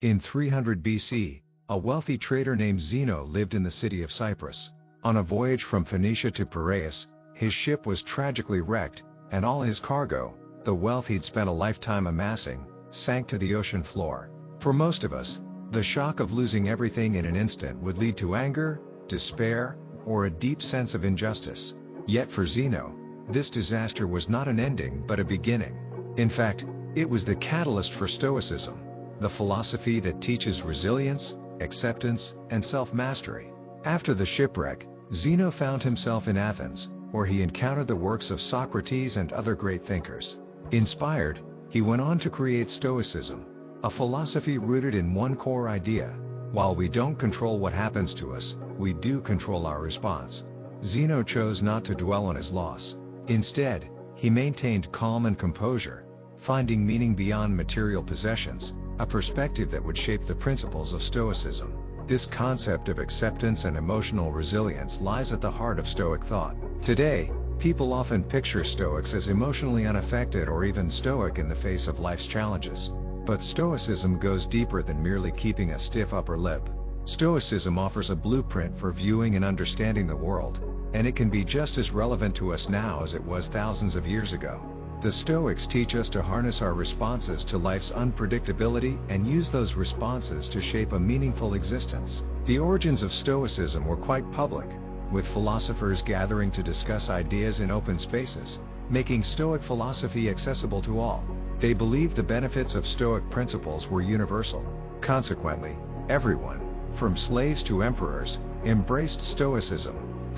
In 300 BC, a wealthy trader named Zeno lived in the city of Cyprus. On a voyage from Phoenicia to Piraeus, his ship was tragically wrecked, and all his cargo, the wealth he'd spent a lifetime amassing, sank to the ocean floor. For most of us, the shock of losing everything in an instant would lead to anger, despair, or a deep sense of injustice. Yet for Zeno, this disaster was not an ending but a beginning. In fact, it was the catalyst for Stoicism, the philosophy that teaches resilience, acceptance, and self-mastery. After the shipwreck, Zeno found himself in Athens, where he encountered the works of Socrates and other great thinkers. Inspired, he went on to create Stoicism, a philosophy rooted in one core idea: while we don't control what happens to us, we do control our response. Zeno chose not to dwell on his loss. Instead, he maintained calm and composure, finding meaning beyond material possessions, a perspective that would shape the principles of Stoicism. This concept of acceptance and emotional resilience lies at the heart of Stoic thought. Today, people often picture Stoics as emotionally unaffected or even stoic in the face of life's challenges. But Stoicism goes deeper than merely keeping a stiff upper lip. Stoicism offers a blueprint for viewing and understanding the world, and it can be just as relevant to us now as it was thousands of years ago. The Stoics teach us to harness our responses to life's unpredictability and use those responses to shape a meaningful existence. The origins of Stoicism were quite public, with philosophers gathering to discuss ideas in open spaces, making Stoic philosophy accessible to all. They believed the benefits of Stoic principles were universal. Consequently, everyone, from slaves to emperors, embraced Stoicism,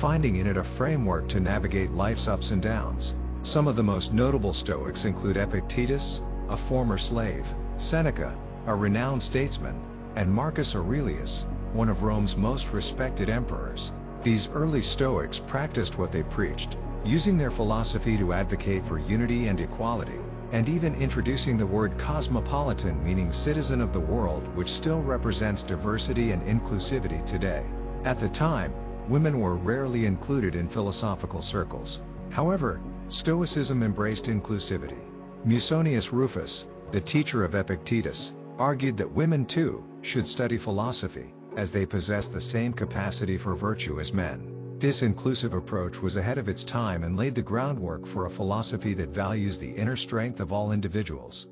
finding in it a framework to navigate life's ups and downs. Some of the most notable Stoics include Epictetus, a former slave, Seneca, a renowned statesman, and Marcus Aurelius, one of Rome's most respected emperors. These early Stoics practiced what they preached, using their philosophy to advocate for unity and equality, and even introducing the word cosmopolitan, meaning citizen of the world, which still represents diversity and inclusivity today. At the time, women were rarely included in philosophical circles. However, Stoicism embraced inclusivity. Musonius Rufus, the teacher of Epictetus, argued that women too should study philosophy, as they possess the same capacity for virtue as men. This inclusive approach was ahead of its time and laid the groundwork for a philosophy that values the inner strength of all individuals.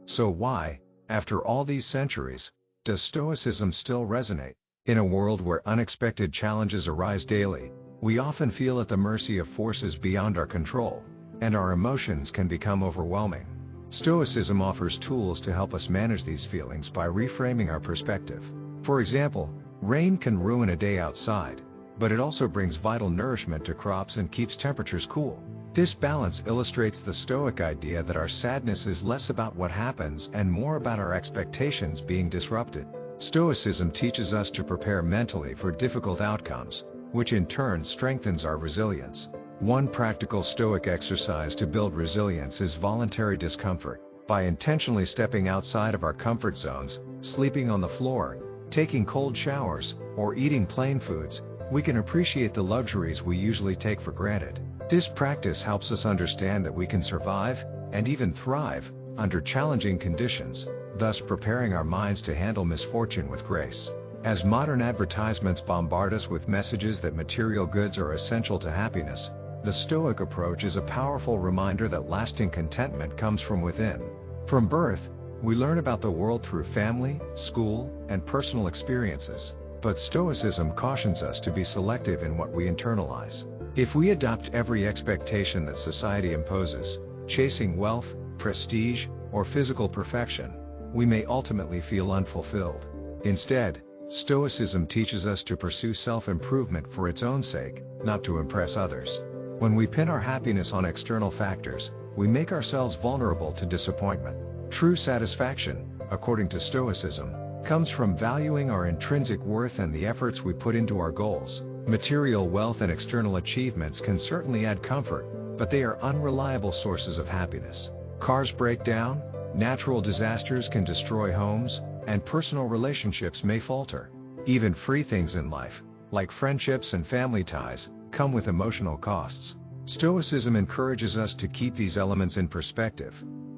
So why, after all these centuries, does Stoicism still resonate? In a world where unexpected challenges arise daily, we often feel at the mercy of forces beyond our control, and our emotions can become overwhelming. Stoicism offers tools to help us manage these feelings by reframing our perspective. For example, rain can ruin a day outside, but it also brings vital nourishment to crops and keeps temperatures cool. This balance illustrates the Stoic idea that our sadness is less about what happens and more about our expectations being disrupted. Stoicism teaches us to prepare mentally for difficult outcomes, which in turn strengthens our resilience. One practical Stoic exercise to build resilience is voluntary discomfort. By intentionally stepping outside of our comfort zones, sleeping on the floor, taking cold showers, or eating plain foods, we can appreciate the luxuries we usually take for granted. This practice helps us understand that we can survive, and even thrive, under challenging conditions, thus preparing our minds to handle misfortune with grace. As modern advertisements bombard us with messages that material goods are essential to happiness, the Stoic approach is a powerful reminder that lasting contentment comes from within. From birth, we learn about the world through family, school, and personal experiences, but Stoicism cautions us to be selective in what we internalize. If we adopt every expectation that society imposes, chasing wealth, prestige, or physical perfection, we may ultimately feel unfulfilled. Instead, Stoicism teaches us to pursue self-improvement for its own sake, not to impress others. When we pin our happiness on external factors, we make ourselves vulnerable to disappointment. True satisfaction, according to Stoicism, comes from valuing our intrinsic worth and the efforts we put into our goals. Material wealth and external achievements can certainly add comfort, but they are unreliable sources of happiness. Cars break down, natural disasters can destroy homes, and personal relationships may falter. Even free things in life, like friendships and family ties, come with emotional costs. Stoicism encourages us to keep these elements in perspective,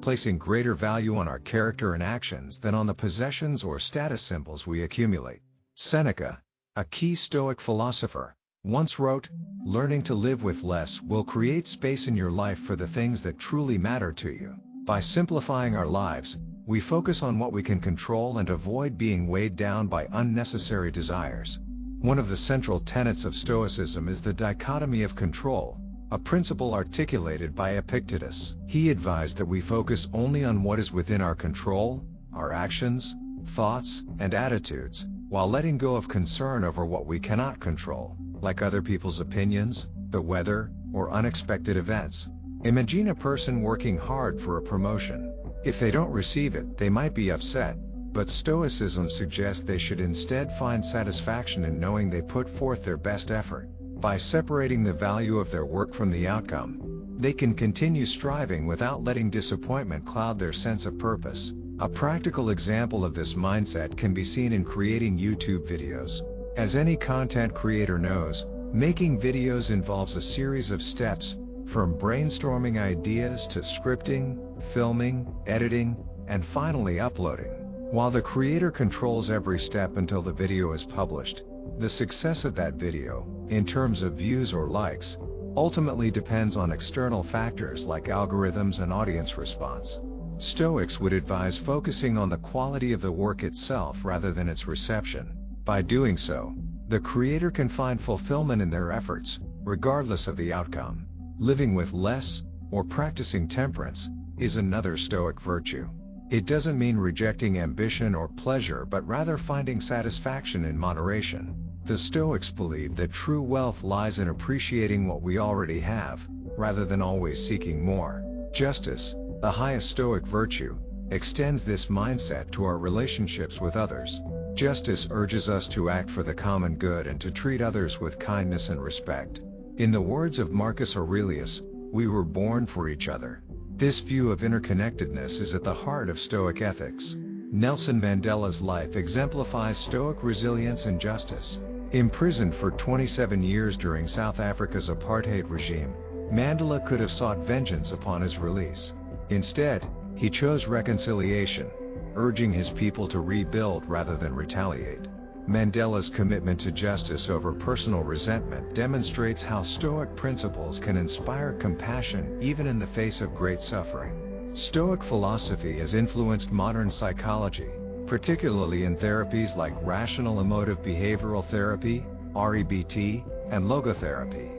placing greater value on our character and actions than on the possessions or status symbols we accumulate. Seneca, a key Stoic philosopher, once wrote, "Learning to live with less will create space in your life for the things that truly matter to you." By simplifying our lives, we focus on what we can control and avoid being weighed down by unnecessary desires. One of the central tenets of Stoicism is the dichotomy of control, a principle articulated by Epictetus. He advised that we focus only on what is within our control, our actions, thoughts, and attitudes, while letting go of concern over what we cannot control, like other people's opinions, the weather, or unexpected events. Imagine a person working hard for a promotion. If they don't receive it, they might be upset, but Stoicism suggests they should instead find satisfaction in knowing they put forth their best effort. By separating the value of their work from the outcome, they can continue striving without letting disappointment cloud their sense of purpose. A practical example of this mindset can be seen in creating YouTube videos. As any content creator knows, making videos involves a series of steps, from brainstorming ideas to scripting, filming, editing, and finally uploading. While the creator controls every step until the video is published, the success of that video, in terms of views or likes, ultimately depends on external factors like algorithms and audience response. Stoics would advise focusing on the quality of the work itself rather than its reception. By doing so, the creator can find fulfillment in their efforts, regardless of the outcome. Living with less, or practicing temperance, is another Stoic virtue. It doesn't mean rejecting ambition or pleasure but rather finding satisfaction in moderation. The Stoics believe that true wealth lies in appreciating what we already have, rather than always seeking more. Justice, the highest Stoic virtue, extends this mindset to our relationships with others. Justice urges us to act for the common good and to treat others with kindness and respect. In the words of Marcus Aurelius, "We were born for each other." This view of interconnectedness is at the heart of Stoic ethics. Nelson Mandela's life exemplifies Stoic resilience and justice. Imprisoned for 27 years during South Africa's apartheid regime, Mandela could have sought vengeance upon his release. Instead, he chose reconciliation, urging his people to rebuild rather than retaliate. Mandela's commitment to justice over personal resentment demonstrates how Stoic principles can inspire compassion even in the face of great suffering. Stoic philosophy has influenced modern psychology, particularly in therapies like rational emotive behavioral therapy, REBT, and logotherapy.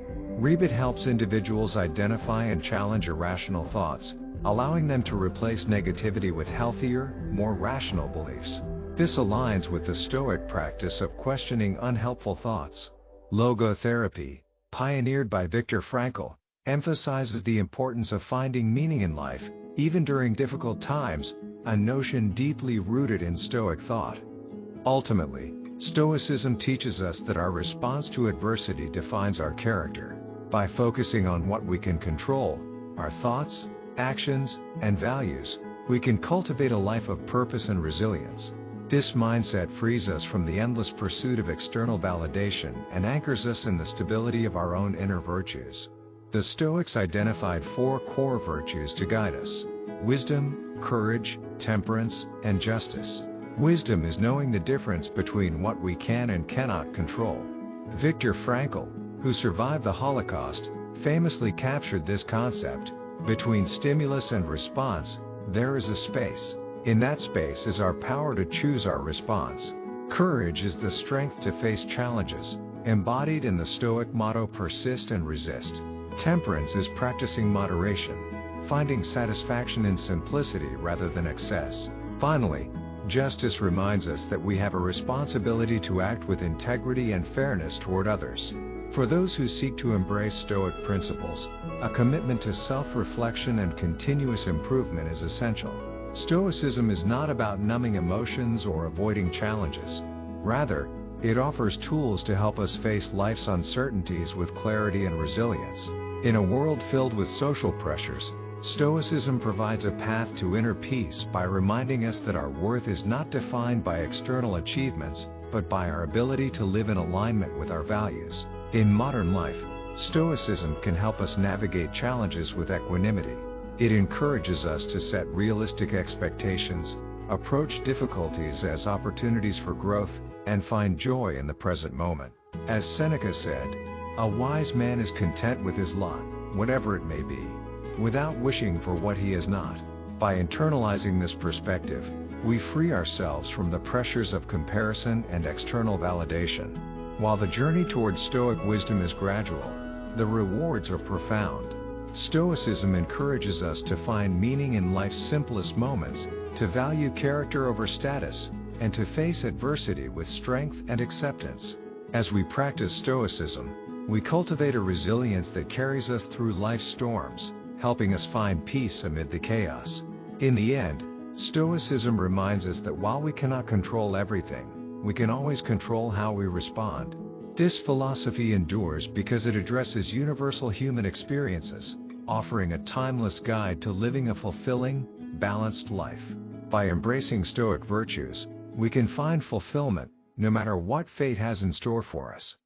REBT helps individuals identify and challenge irrational thoughts, allowing them to replace negativity with healthier, more rational beliefs. This aligns with the Stoic practice of questioning unhelpful thoughts. Logotherapy, pioneered by Viktor Frankl, emphasizes the importance of finding meaning in life, even during difficult times, a notion deeply rooted in Stoic thought. Ultimately, Stoicism teaches us that our response to adversity defines our character. By focusing on what we can control, our thoughts, actions, and values, we can cultivate a life of purpose and resilience. This mindset frees us from the endless pursuit of external validation and anchors us in the stability of our own inner virtues. The Stoics identified 4 core virtues to guide us: wisdom, courage, temperance, and justice. Wisdom is knowing the difference between what we can and cannot control. Viktor Frankl, who survived the Holocaust, famously captured this concept: between stimulus and response, there is a space. In that space is our power to choose our response. Courage is the strength to face challenges, embodied in the Stoic motto "persist and resist." Temperance is practicing moderation, finding satisfaction in simplicity rather than excess. Finally, justice reminds us that we have a responsibility to act with integrity and fairness toward others. For those who seek to embrace Stoic principles, a commitment to self-reflection and continuous improvement is essential. Stoicism is not about numbing emotions or avoiding challenges. Rather, it offers tools to help us face life's uncertainties with clarity and resilience. In a world filled with social pressures, Stoicism provides a path to inner peace by reminding us that our worth is not defined by external achievements, but by our ability to live in alignment with our values. In modern life, Stoicism can help us navigate challenges with equanimity. It encourages us to set realistic expectations, approach difficulties as opportunities for growth, and find joy in the present moment. As Seneca said, "A wise man is content with his lot, whatever it may be, without wishing for what he is not." By internalizing this perspective, we free ourselves from the pressures of comparison and external validation. While the journey towards Stoic wisdom is gradual, the rewards are profound. Stoicism encourages us to find meaning in life's simplest moments, to value character over status, and to face adversity with strength and acceptance. As we practice Stoicism, we cultivate a resilience that carries us through life's storms, helping us find peace amid the chaos. In the end, Stoicism reminds us that while we cannot control everything, we can always control how we respond. This philosophy endures because it addresses universal human experiences, offering a timeless guide to living a fulfilling, balanced life. By embracing Stoic virtues, we can find fulfillment, no matter what fate has in store for us.